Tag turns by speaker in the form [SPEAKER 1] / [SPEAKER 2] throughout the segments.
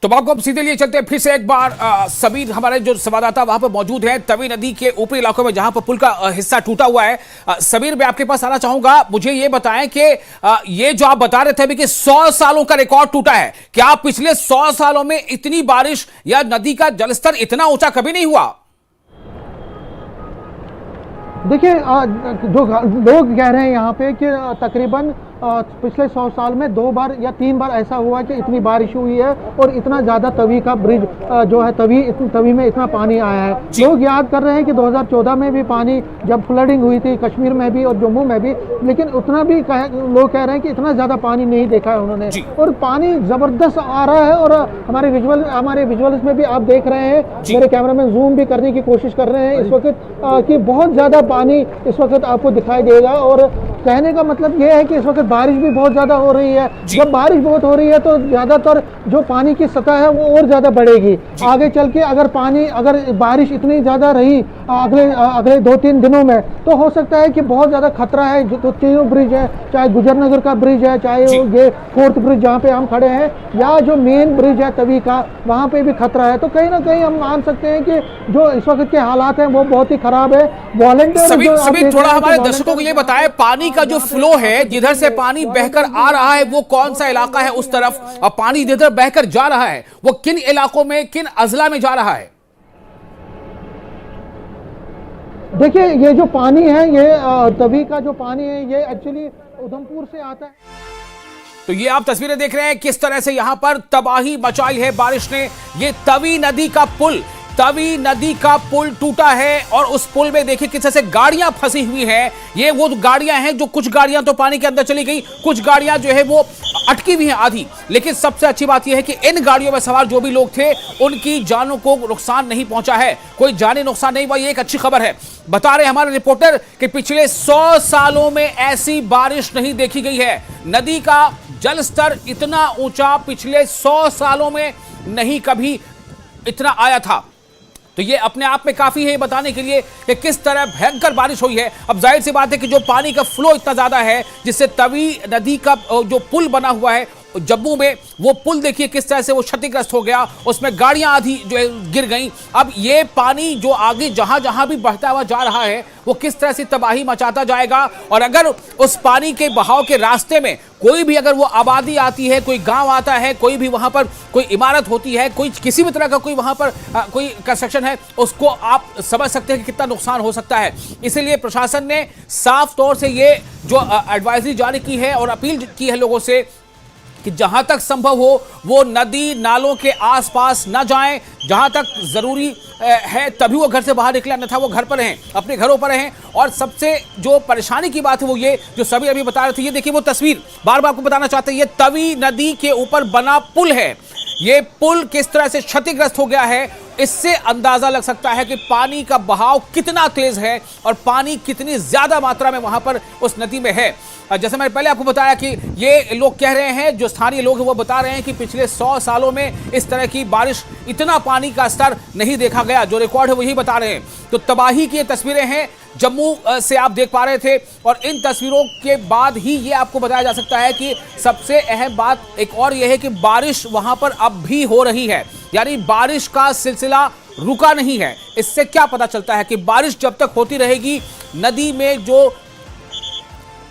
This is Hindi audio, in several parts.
[SPEAKER 1] तो आपको अब सीधे लिए चलते हैं फिर से एक बार सबीर हमारे जो संवाददाता वहां पर मौजूद हैं तवी नदी के ऊपरी इलाकों में जहां पर पुल का हिस्सा टूटा हुआ है। सबीर, मैं आपके पास आना चाहूंगा, मुझे ये बताएं कि ये जो आप बता रहे थे अभी कि 100 सालों का रिकॉर्ड टूटा है, क्या पिछले 100 सालों में इतनी बारिश या नदी का जलस्तर इतना ऊंचा कभी नहीं हुआ?
[SPEAKER 2] देखिए, जो लोग कह रहे हैं यहाँ पे कि तकरीबन पिछले 100 साल में 2 बार या 3 बार ऐसा हुआ कि इतनी बारिश हुई है और इतना ज़्यादा तवी का ब्रिज जो है तवी में इतना पानी आया है। लोग याद कर रहे हैं कि 2014 में भी पानी जब फ्लडिंग हुई थी कश्मीर में भी और जम्मू में भी, लेकिन उतना भी लोग कह रहे हैं कि इतना ज़्यादा पानी नहीं देखा है उन्होंने, और पानी ज़बरदस्त आ रहा है। और हमारे विजुअल्स में भी आप देख रहे हैं, मेरे कैमरामैन जूम भी करने की कोशिश कर रहे हैं इस वक्त कि बहुत ज़्यादा पानी इस वक्त आपको दिखाई देगा। और कहने का मतलब यह है कि इस वक्त बारिश भी बहुत ज्यादा हो रही है। जब बारिश बहुत हो रही है तो ज्यादातर जो पानी की सतह है वो और ज्यादा बढ़ेगी आगे चल के। अगर बारिश इतनी ज्यादा रही अगले 2-3 दिनों में, तो हो सकता है कि बहुत ज्यादा खतरा है। जो तीनों ब्रिज है, चाहे गुजरनगर का ब्रिज है, चाहे ये 4th ब्रिज जहाँ पे हम खड़े हैं, या जो मेन ब्रिज है तवी का, वहाँ पे भी खतरा है। तो कहीं ना कहीं हम मान सकते हैं कि जो इस वक्त के हालात हैं वो बहुत ही खराब है।
[SPEAKER 1] वॉलंटियर थोड़ा हमारे दर्शकों को ये बताएं, पानी का जो फ्लो है, जिधर से पानी बहकर आ रहा है वो कौन सा इलाका है उस तरफ, और पानी जिधर बहकर जा रहा है वो किन इलाकों में, किन अजला में जा रहा है?
[SPEAKER 2] देखिए, ये जो पानी है, ये तवी का जो पानी है, ये एक्चुअली उधमपुर से आता है।
[SPEAKER 1] तो ये आप तस्वीरें देख रहे हैं किस तरह से यहां पर तबाही मचाई है बारिश ने। ये तवी नदी का पुल टूटा है और उस पुल में देखिए किस तरह से गाड़ियां फंसी हुई हैं। ये वो गाड़ियां हैं जो कुछ गाड़ियां तो पानी के अंदर चली गई, कुछ गाड़ियां जो है वो अटकी हुई हैं आधी। लेकिन सबसे अच्छी बात यह है कि इन गाड़ियों में सवार जो भी लोग थे उनकी जानों को नुकसान नहीं पहुंचा है, कोई जानी नुकसान नहीं हुआ। ये एक अच्छी खबर है। बता रहे हमारे रिपोर्टर कि पिछले 100 सालों में ऐसी बारिश नहीं देखी गई है। नदी का जलस्तर इतना ऊंचा पिछले 100 सालों में नहीं कभी इतना आया था। तो ये अपने आप में काफी है बताने के लिए कि किस तरह भयंकर बारिश हुई है। अब जाहिर सी बात है कि जो पानी का फ्लो इतना ज्यादा है, जिससे तवी नदी का जो पुल बना हुआ है जम्मू में, वो पुल देखिए किस तरह से वो क्षतिग्रस्त हो गया, उसमें गाड़ियां आधी जो है गिर गई। अब ये पानी जो आगे जहां जहां भी बहता हुआ जा रहा है वो किस तरह से तबाही मचाता जाएगा। और अगर उस पानी के बहाव के रास्ते में कोई भी अगर वो आबादी आती है, कोई गांव आता है, कोई भी वहां पर कोई इमारत होती है, कोई किसी भी तरह का कोई वहां पर कोई कंस्ट्रक्शन है, उसको आप समझ सकते हैं कि कितना नुकसान हो सकता है। इसीलिए प्रशासन ने साफ तौर से ये जो एडवाइजरी जारी की है और अपील की है लोगों से कि जहां तक संभव हो वो नदी नालों के आसपास न जाएं। जहां तक जरूरी है तभी वो घर से बाहर निकले, अन्यथा वो घर पर रहें, अपने घरों पर रहें। और सबसे जो परेशानी की बात है वो ये जो सभी अभी बता रहे थे, ये देखिए वो तस्वीर बार बार आपको बताना चाहते हैं। ये तवी नदी के ऊपर बना पुल है। ये पुल किस तरह से क्षतिग्रस्त हो गया है, इससे अंदाजा लग सकता है कि पानी का बहाव कितना तेज है और पानी कितनी ज्यादा मात्रा में वहां पर उस नदी में है। जैसे मैंने पहले आपको बताया कि ये लोग कह रहे हैं, जो स्थानीय लोग हैं वो बता रहे हैं कि पिछले 100 सालों में इस तरह की बारिश, इतना पानी का स्तर नहीं देखा गया। जो रिकॉर्ड है वही बता रहे हैं। तो तबाही की तस्वीरें हैं जम्मू से आप देख पा रहे थे, और इन तस्वीरों के बाद ही ये आपको बताया जा सकता है कि सबसे अहम बात एक और ये है कि बारिश वहां पर अब भी हो रही है, यानी बारिश का सिलसिला रुका नहीं है। इससे क्या पता चलता है कि बारिश जब तक होती रहेगी नदी में जो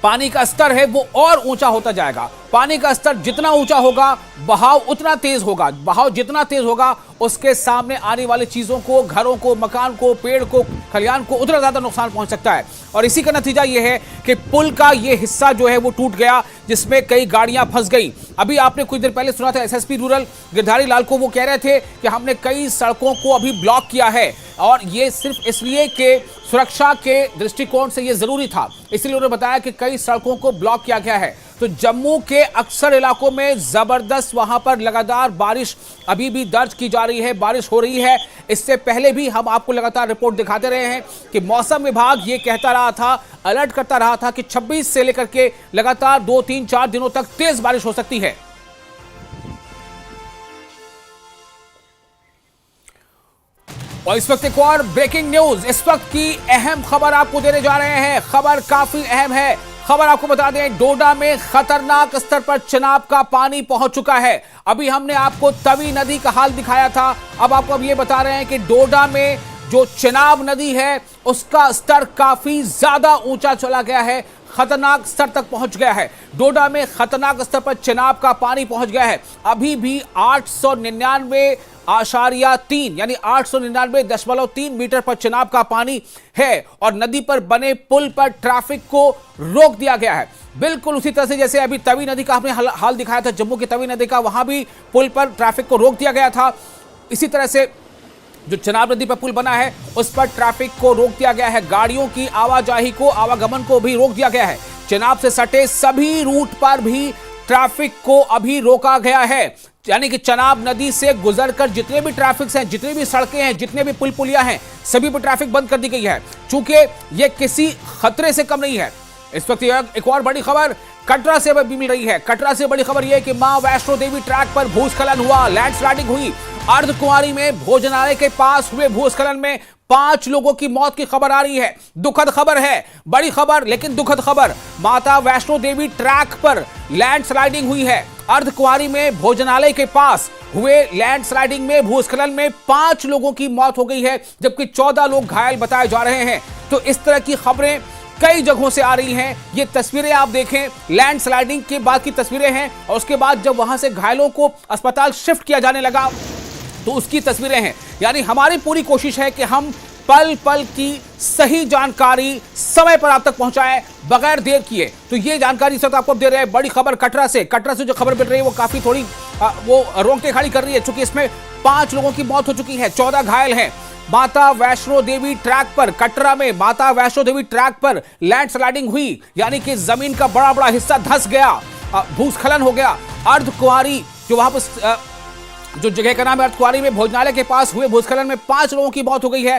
[SPEAKER 1] पानी का स्तर है वो और ऊंचा होता जाएगा। पानी का स्तर जितना ऊंचा होगा बहाव उतना तेज होगा, बहाव जितना तेज होगा उसके सामने आने वाली चीजों को, घरों को, मकान को, पेड़ को, खलियान को उतना ज्यादा नुकसान पहुंच सकता है। और इसी का नतीजा यह है कि पुल का ये हिस्सा जो है वो टूट गया, जिसमें कई गाड़ियां फंस गई। अभी आपने कुछ देर पहले सुना था एसएसपी रूरल गिरधारी लाल को, वो कह रहे थे कि हमने कई सड़कों को अभी ब्लॉक किया है, और ये सिर्फ इसलिए कि सुरक्षा के दृष्टिकोण से ये जरूरी था, इसलिए उन्होंने बताया कि कई सड़कों को ब्लॉक किया गया है। तो जम्मू के अक्सर इलाकों में जबरदस्त वहां पर लगातार बारिश अभी भी दर्ज की जा रही है, बारिश हो रही है। इससे पहले भी हम आपको लगातार रिपोर्ट दिखाते रहे हैं कि मौसम विभाग ये कहता रहा था, अलर्ट करता रहा था कि 26 से लेकर के लगातार 2, 3, 4 दिनों तक तेज बारिश हो सकती है। और इस वक्त एक और ब्रेकिंग न्यूज, इस वक्त की अहम खबर आपको देने जा रहे हैं। खबर काफी अहम है, खबर आपको बता दें, डोडा में खतरनाक स्तर पर चिनाब का पानी पहुंच चुका है। अभी हमने आपको तवी नदी का हाल दिखाया था, अब आपको अब ये बता रहे हैं कि डोडा में जो चिनाब नदी है उसका स्तर काफी ज्यादा ऊंचा चला गया है, खतरनाक स्तर तक पहुंच गया है। डोडा में खतरनाक स्तर पर चिनाब का पानी पहुंच गया है। अभी भी 899.3 यानी 899.3 मीटर पर चिनाब का पानी है और नदी पर बने पुल पर ट्रैफिक को रोक दिया गया है। बिल्कुल उसी तरह से जैसे अभी तवी नदी का आपने हाल दिखाया था, जम्मू की तवी नदी का, वहां भी पुल पर ट्रैफिक को रोक दिया गया था। इसी तरह से जो चिनाब नदी पर पुल बना है उस पर ट्रैफिक को रोक दिया गया है। गाड़ियों की आवाजाही को, आवागमन को भी रोक दिया गया है। चिनाब से सटे सभी रूट पर भी ट्रैफिक को अभी रोका गया है। यानी कि चिनाब नदी से गुजरकर जितने भी ट्रैफिक हैं, जितनी भी सड़कें हैं, जितने भी पुल पुलिया हैं, सभी पर ट्रैफिक बंद कर दी गई है, चूंकि यह किसी खतरे से कम नहीं है। इस वक्त एक और बड़ी खबर कटरा से भी मिल रही है। कटरा से बड़ी खबर यह कि मां वैष्णो देवी ट्रैक पर भूस्खलन हुआ, लैंडस्लाइडिंग हुई। अर्धकुंवारी में भोजनालय के पास हुए भूस्खलन में 5 लोगों की मौत की खबर आ रही है। दुखद खबर है, बड़ी खबर लेकिन दुखद खबर। माता वैष्णो देवी ट्रैक पर लैंडस्लाइडिंग हुई है। अर्धकुंवारी में भोजनालय के पास हुए लैंडस्लाइडिंग में भूस्खलन में 5 लोगों की मौत हो गई है, जबकि 14 लोग घायल बताए जा रहे हैं। तो इस तरह की खबरें कई जगहों से आ रही हैं। ये तस्वीरें आप देखें, लैंडस्लाइडिंग के बाद की तस्वीरें हैं और उसके बाद जब वहां से घायलों को अस्पताल शिफ्ट किया जाने लगा तो उसकी तस्वीरें हैं। यानी हमारी पूरी कोशिश है कि हम पल पल की सही जानकारी समय पर आप तक पहुंचाएं बगैर देर किए। तो ये जानकारी सब आपको दे रहे हैं। बड़ी खबर कटरा से जो खबर मिल रही है वो काफी थोड़ी वो रोकते खड़ी कर रही है, क्योंकि इसमें 5 लोगों की मौत हो चुकी है, 14 घायल हैं। माता वैष्णो देवी ट्रैक पर, कटरा में माता वैष्णो देवी ट्रैक पर लैंडस्लाइडिंग हुई, यानी कि जमीन का बड़ा बड़ा हिस्सा धंस गया, भूस्खलन हो गया। अर्धकुंवारी जो वहां पर जो जगह का नाम है अर्धकुंवारी में भोजनालय के पास हुए भूस्खलन में 5 लोगों की मौत हो गई है।